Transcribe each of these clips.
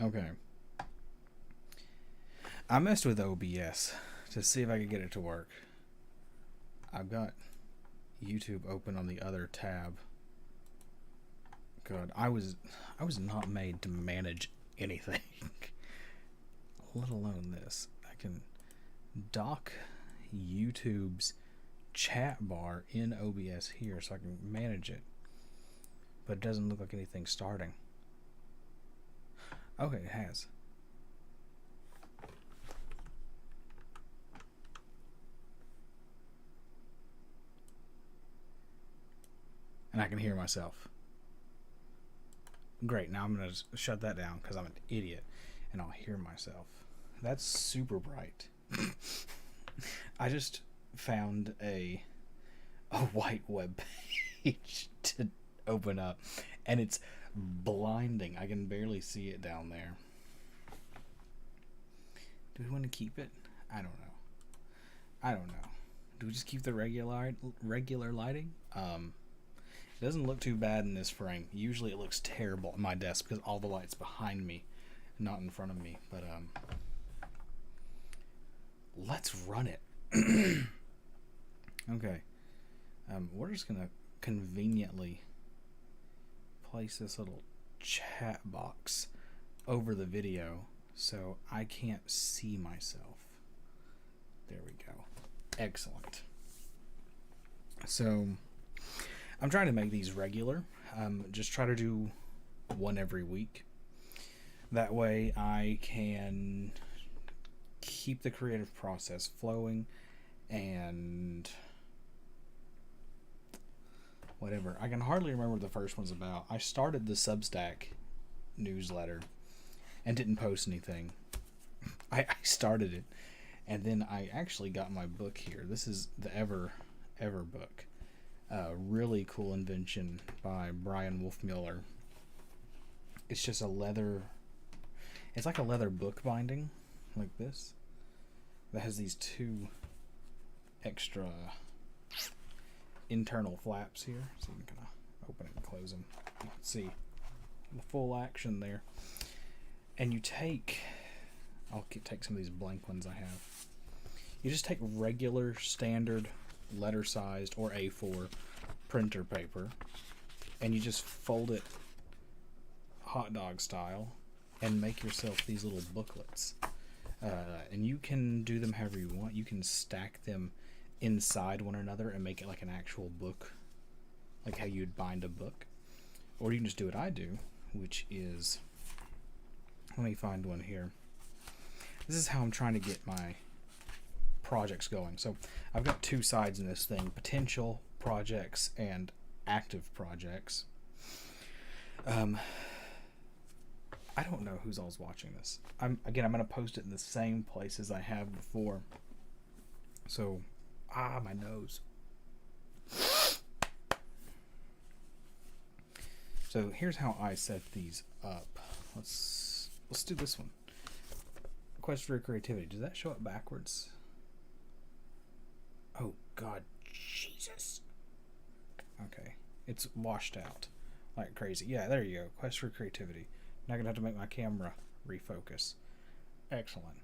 Okay. I messed with OBS to see if I could get it to work. I've got YouTube open on the other tab. God, I was not made to manage anything, let alone this. I can dock YouTube's chat bar in OBS here so I can manage it, but it doesn't look like anything's starting. Okay, it has. And I can hear myself. Great, now I'm going to shut that down because I'm an idiot and I'll hear myself. That's super bright. I just found a white web page to open up and it's blinding. I can barely see it down there. Do we want to keep it? I don't know. Do we just keep the regular lighting? It doesn't look too bad in this frame. Usually it looks terrible on my desk because all the light's behind me, not in front of me. But let's run it. Okay. We're just gonna conveniently place this little chat box over the video so I can't see myself. There we go. Excellent. So I'm trying to make these regular. Just try to do one every week. That way I can keep the creative process flowing and whatever. I can hardly remember what the first one's about. I started the Substack newsletter and didn't post anything. I started it and then I actually got my book here. This is the Ever book. Really cool invention by Brian Wolfmueller. It's just a leather, it's like a leather book binding like this that has these two extra internal flaps here, so you can kind of open it and close them. You can see the full action there. And you take, I'll take some of these blank ones I have. You just take regular standard letter sized or A4 printer paper and you just fold it hot dog style and make yourself these little booklets. And you can do them however you want. You can stack them inside one another and make it like an actual book, like how you'd bind a book. Or you can just do what I do, which is, let me find one here. This is how I'm trying to get my projects going. So I've got two sides in this thing: potential projects and active projects. I don't know who's all's watching this. I'm going to post it in the same place as I have before. So, my nose. So here's how I set these up. Let's do this one. Quest for Creativity. Does that show up backwards? Oh God, Jesus. Okay, it's washed out like crazy. Yeah, there you go. Quest for Creativity. Now I'm gonna have to make my camera refocus. Excellent.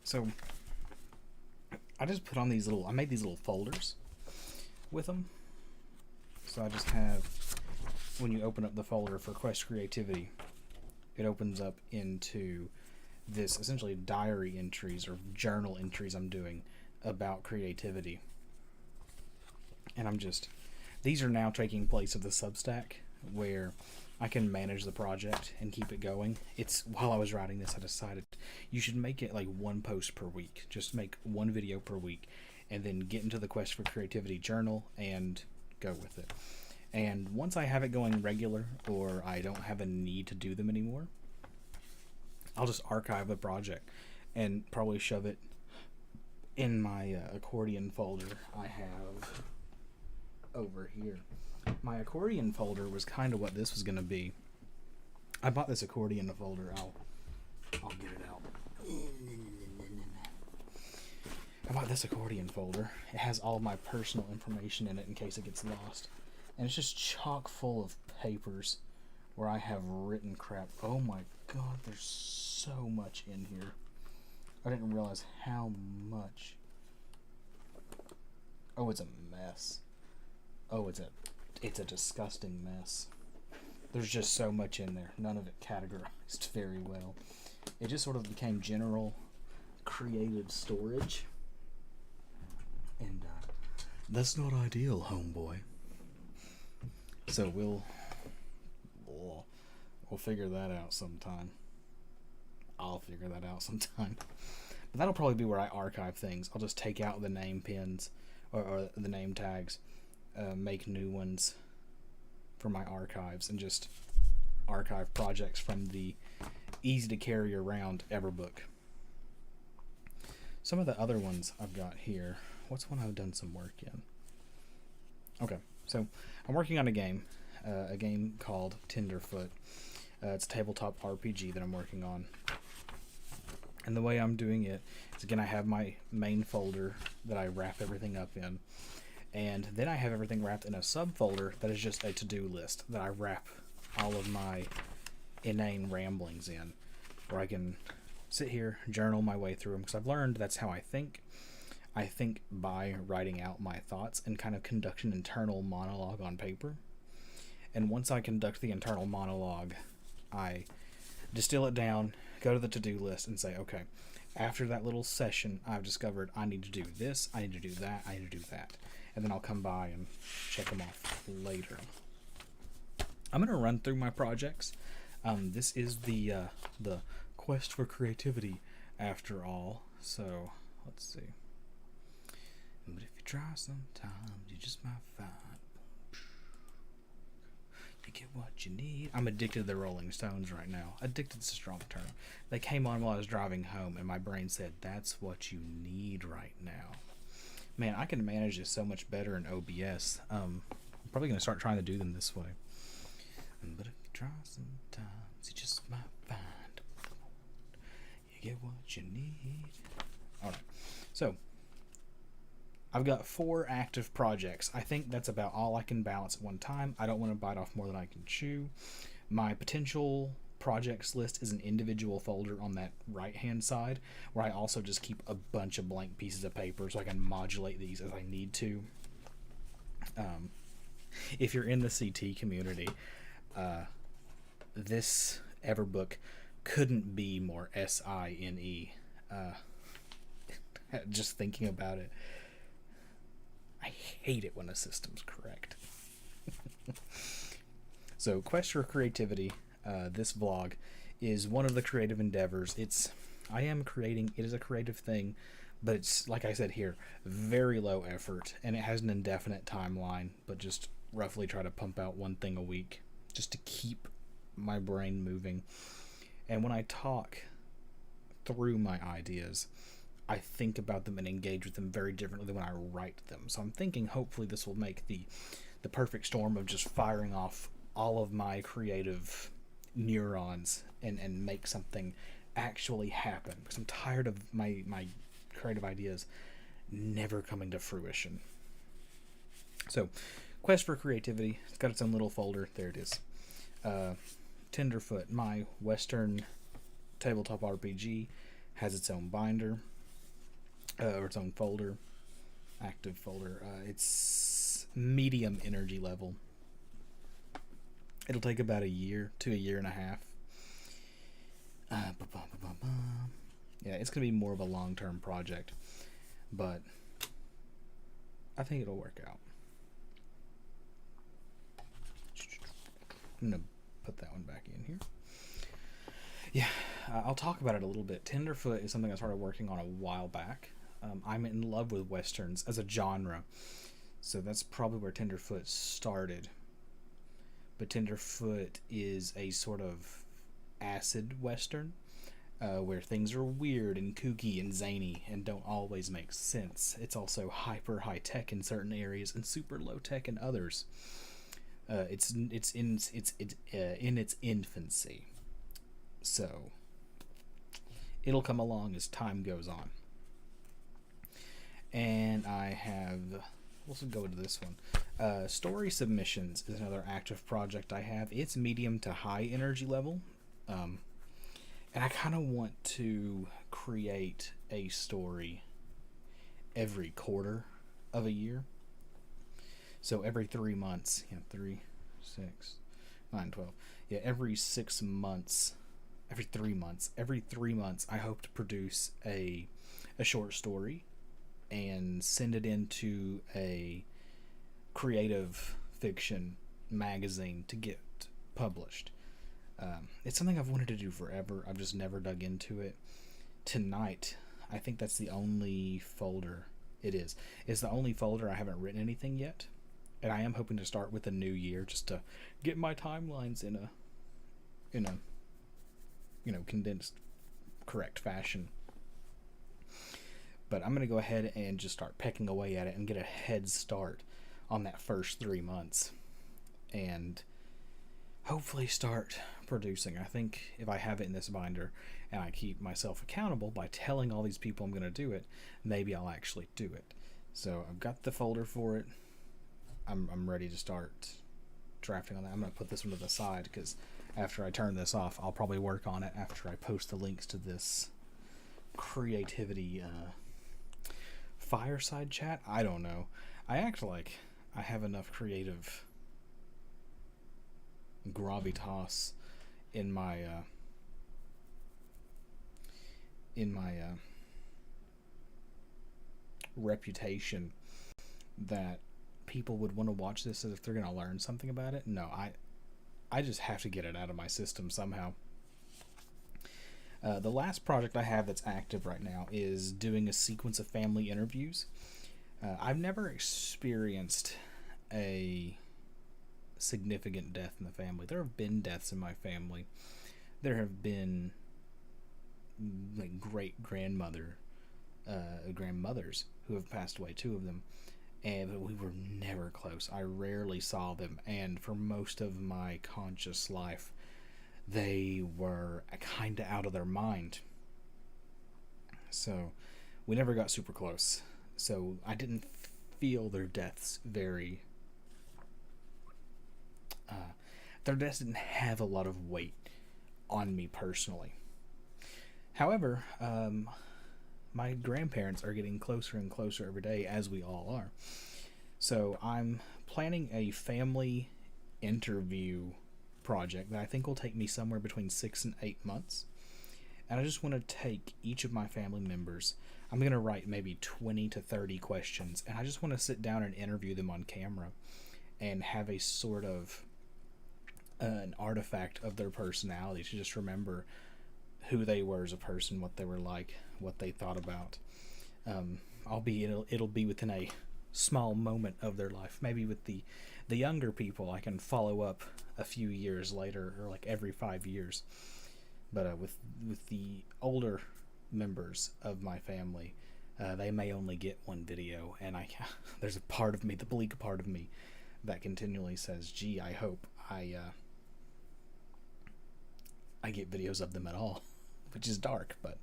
So I just put on these little, I made these little folders with them. So I just have, when you open up the folder for Quest Creativity, it opens up into this essentially diary entries or journal entries I'm doing about creativity. And these are now taking place of the Substack where I can manage the project and keep it going. While I was writing this, I decided you should make it like one post per week. Just make one video per week and then get into the Quest for Creativity journal and go with it. And once I have it going regular, or I don't have a need to do them anymore, I'll just archive the project and probably shove it in my accordion folder I have over here. My accordion folder was kind of what this was going to be. I bought this accordion folder. I'll get it out. I bought this accordion folder. It has all of my personal information in it in case it gets lost. And it's just chock full of papers where I have written crap. Oh my god, there's so much in here. I didn't realize how much. Oh, it's a mess. Oh, it's a disgusting mess. There's just so much in there. None of it categorized very well. It just sort of became general creative storage. And that's not ideal, homeboy. So we'll figure that out sometime. I'll figure that out sometime. But that'll probably be where I archive things. I'll just take out the name pins or the name tags, make new ones for my archives, and just archive projects from the easy to carry around Everbook. Some of the other ones I've got here. What's one I've done some work in? Okay, so I'm working on a game called Tenderfoot. It's a tabletop RPG that I'm working on. And the way I'm doing it is, again, I have my main folder that I wrap everything up in. And then I have everything wrapped in a subfolder that is just a to-do list that I wrap all of my inane ramblings in, where I can sit here, journal my way through them, because I've learned that's how I think. I think by writing out my thoughts and kind of conduct an internal monologue on paper. And once I conduct the internal monologue, I distill it down, go to the to-do list, and say, okay, after that little session, I've discovered I need to do this, I need to do that, I need to do that. And then I'll come by and check them off later. I'm going to run through my projects. This is the quest for creativity, after all. So, let's see. But if you try sometimes, you just might find you get what you need. I'm addicted to the Rolling Stones right now. Addicted's a strong term. They came on while I was driving home, and my brain said, that's what you need right now. Man, I can manage this so much better in OBS. I'm probably going to start trying to do them this way. But if you try sometimes, you just might find you get what you need. Alright, so I've got 4 active projects. I think that's about all I can balance at one time. I don't want to bite off more than I can chew. My potential projects list is an individual folder on that right-hand side, where I also just keep a bunch of blank pieces of paper so I can modulate these as I need to. If you're in the CT community, this Everbook couldn't be more SINE. Just thinking about it, I hate it when a system's correct. So, Quest for Creativity, this vlog, is one of the creative endeavors. It is a creative thing, but it's, like I said here, very low effort, and it has an indefinite timeline, but just roughly try to pump out one thing a week, just to keep my brain moving. And when I talk through my ideas, I think about them and engage with them very differently than when I write them. So I'm thinking hopefully this will make the perfect storm of just firing off all of my creative neurons and make something actually happen. Because I'm tired of my creative ideas never coming to fruition. So, Quest for Creativity, it's got its own little folder. There it is. Tenderfoot, my Western tabletop RPG, has its own binder. Or its own folder, active folder. It's medium energy level. It'll take about a year to a year and a half. Yeah, it's going to be more of a long-term project, but I think it'll work out. I'm going to put that one back in here. Yeah, I'll talk about it a little bit. Tenderfoot is something I started working on a while back. I'm in love with Westerns as a genre, so that's probably where Tenderfoot started. But Tenderfoot is a sort of acid Western, where things are weird and kooky and zany and don't always make sense. It's also hyper high-tech in certain areas and super low-tech in others. It's in its infancy. So, it'll come along as time goes on. And I have, let's go to this one. Story submissions is another active project I have. It's medium to high energy level. And I kind of want to create a story every quarter of a year. So every 3 months, 3, 6, 9, 12. Yeah, every 6 months, every 3 months, I hope to produce a short story and send it into a creative fiction magazine to get published. It's something I've wanted to do forever. I've just never dug into it. Tonight, I think that's the only folder it is. It's the only folder I haven't written anything yet. And I am hoping to start with the new year just to get my timelines in a condensed, correct fashion. But I'm going to go ahead and just start pecking away at it and get a head start on that first 3 months. And hopefully start producing. I think if I have it in this binder and I keep myself accountable by telling all these people I'm going to do it, maybe I'll actually do it. So I've got the folder for it. I'm ready to start drafting on that. I'm going to put this one to the side because after I turn this off, I'll probably work on it after I post the links to this creativity fireside chat. I don't know. I act like I have enough creative gravitas in my reputation that people would want to watch this as if they're going to learn something about it. No, I just have to get it out of my system somehow. The last project I have that's active right now is doing a sequence of family interviews. I've never experienced a significant death in the family. There have been deaths in my family. There have been like grandmothers who have passed away, 2 of them, but we were never close. I rarely saw them, and for most of my conscious life, they were kind of out of their mind. So we never got super close. So I didn't feel their deaths very... their deaths didn't have a lot of weight on me personally. However, my grandparents are getting closer and closer every day, as we all are. So I'm planning a family interview project that I think will take me somewhere between 6 and 8 months. And I just want to take each of my family members. I'm going to write maybe 20 to 30 questions, and I just want to sit down and interview them on camera and have a sort of an artifact of their personality to just remember who they were as a person, what they were like, what they thought about. It'll be within a small moment of their life. Maybe with the younger people, I can follow up a few years later, or like every 5 years. But with the older members of my family, they may only get one video, and there's a part of me, the bleak part of me, that continually says, "Gee, I hope I get videos of them at all," which is dark, but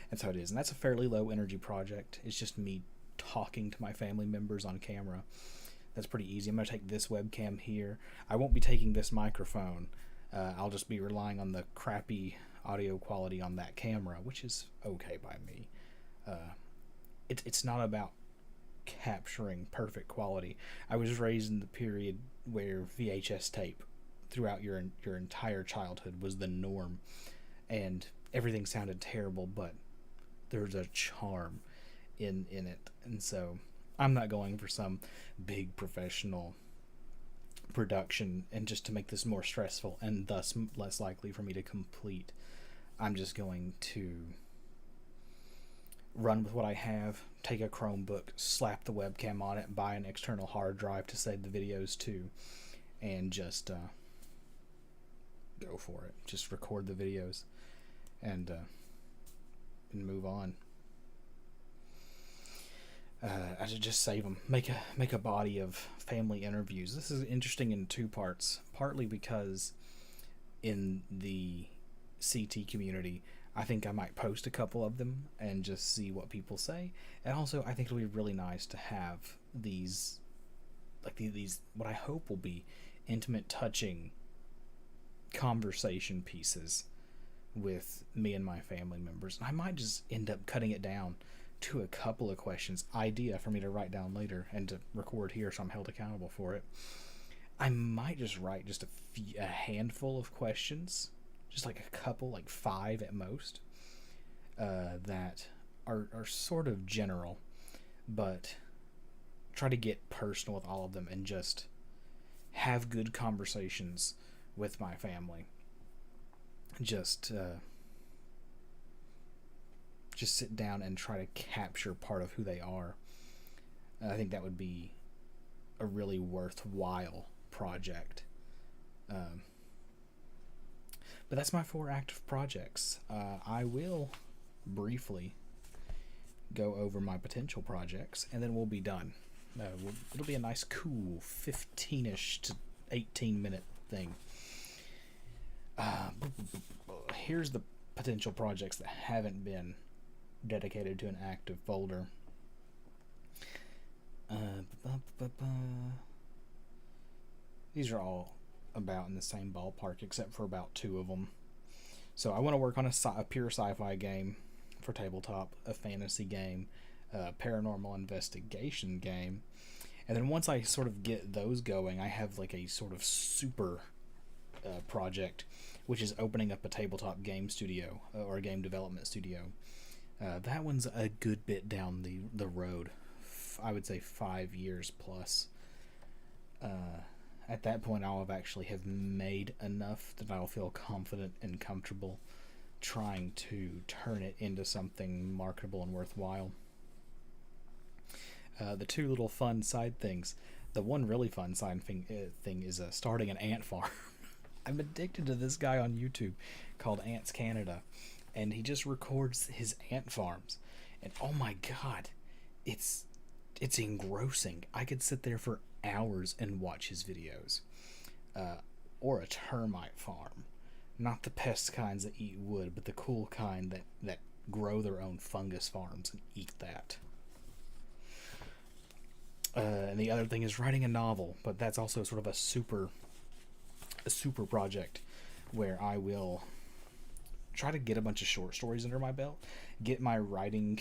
that's how it is. And that's a fairly low energy project. It's just me talking to my family members on camera. That's pretty easy. I'm going to take this webcam here. I won't be taking this microphone. I'll just be relying on the crappy audio quality on that camera, which is okay by me. It's not about capturing perfect quality. I was raised in the period where VHS tape throughout your entire childhood was the norm, and everything sounded terrible, but there's a charm in it. And so I'm not going for some big professional production and just to make this more stressful and thus less likely for me to complete. I'm just going to run with what I have, take a Chromebook, slap the webcam on it, buy an external hard drive to save the videos to, and just go for it. Just record the videos and move on. I should just save them. Make a body of family interviews. This is interesting in 2 parts. Partly because in the CT community, I think I might post a couple of them and just see what people say. And also, I think it'll be really nice to have these like these what I hope will be intimate, touching conversation pieces with me and my family members. And I might just end up cutting it down to a couple of questions, idea for me to write down later and to record here so I'm held accountable for it. I might just write just a handful of questions, just like a couple, like 5 at most, that are sort of general, but try to get personal with all of them and just have good conversations with my family. Just sit down and try to capture part of who they are. I think that would be a really worthwhile project. But that's my 4 active projects. I will briefly go over my potential projects, and then we'll be done. It'll be a nice, cool 15-ish to 18-minute thing. Here's the potential projects that haven't been dedicated to an active folder. These are all about in the same ballpark, except for about 2 of them. So I want to work on a pure sci-fi game for tabletop, a fantasy game, a paranormal investigation game, and then once I sort of get those going, I have like a sort of super project, which is opening up a tabletop game studio or a game development studio. That one's a good bit down the road. I would say 5 years plus. At that point, I'll have made enough that I'll feel confident and comfortable trying to turn it into something marketable and worthwhile. The 2 little fun side things. The one really fun side thing is starting an ant farm. I'm addicted to this guy on YouTube called Ants Canada, and he just records his ant farms. And oh my god, it's engrossing. I could sit there for hours and watch his videos. Or a termite farm. Not the pest kinds that eat wood, but the cool kind that grow their own fungus farms and eat that. And the other thing is writing a novel, but that's also sort of a super project where I will try to get a bunch of short stories under my belt, get my writing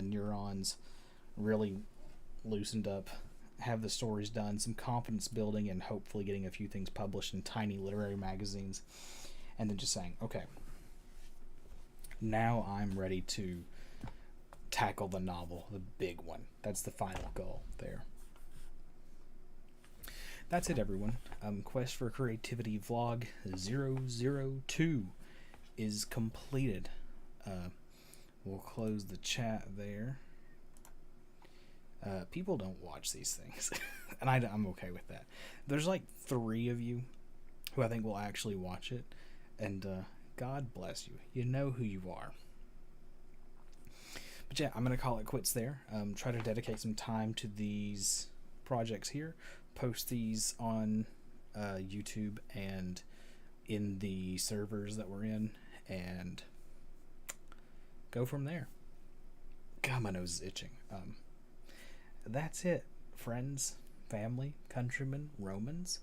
neurons really loosened up, have the stories done, some confidence building, and hopefully getting a few things published in tiny literary magazines, and then just saying, okay, now I'm ready to tackle the novel, the big one. That's the final goal there. That's it, everyone. Quest for Creativity Vlog 002 is completed. We'll close the chat there. People don't watch these things, and I'm okay with that. There's like 3 of you who I think will actually watch it, and God bless you. You know who you are. But yeah, I'm going to call it quits there. Try to dedicate some time to these projects here. Post these on YouTube and in the servers that we're in, and go from there. God, my nose is itching. That's it, friends, family, countrymen, Romans.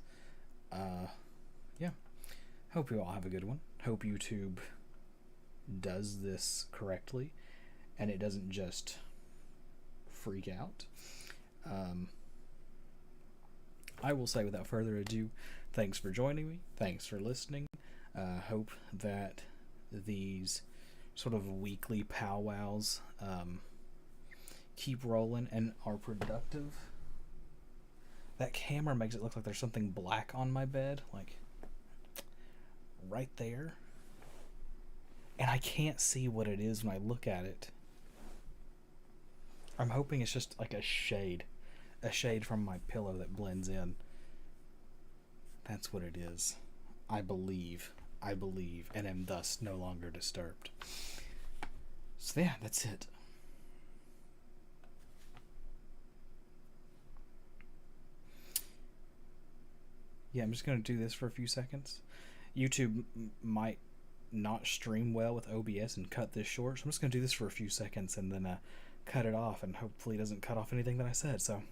Yeah. Hope you all have a good one. Hope YouTube does this correctly and it doesn't just freak out. I will say without further ado, thanks for joining me. Thanks for listening. Hope that these sort of weekly powwows keep rolling and are productive. That camera makes it look like there's something black on my bed, like right there, and I can't see what it is when I look at it. I'm hoping it's just like a shade from my pillow that blends in. That's what it is. I believe, and am thus no longer disturbed. So yeah, that's it. Yeah, I'm just going to do this for a few seconds. YouTube might not stream well with OBS and cut this short, so I'm just going to do this for a few seconds and then cut it off, and hopefully it doesn't cut off anything that I said. So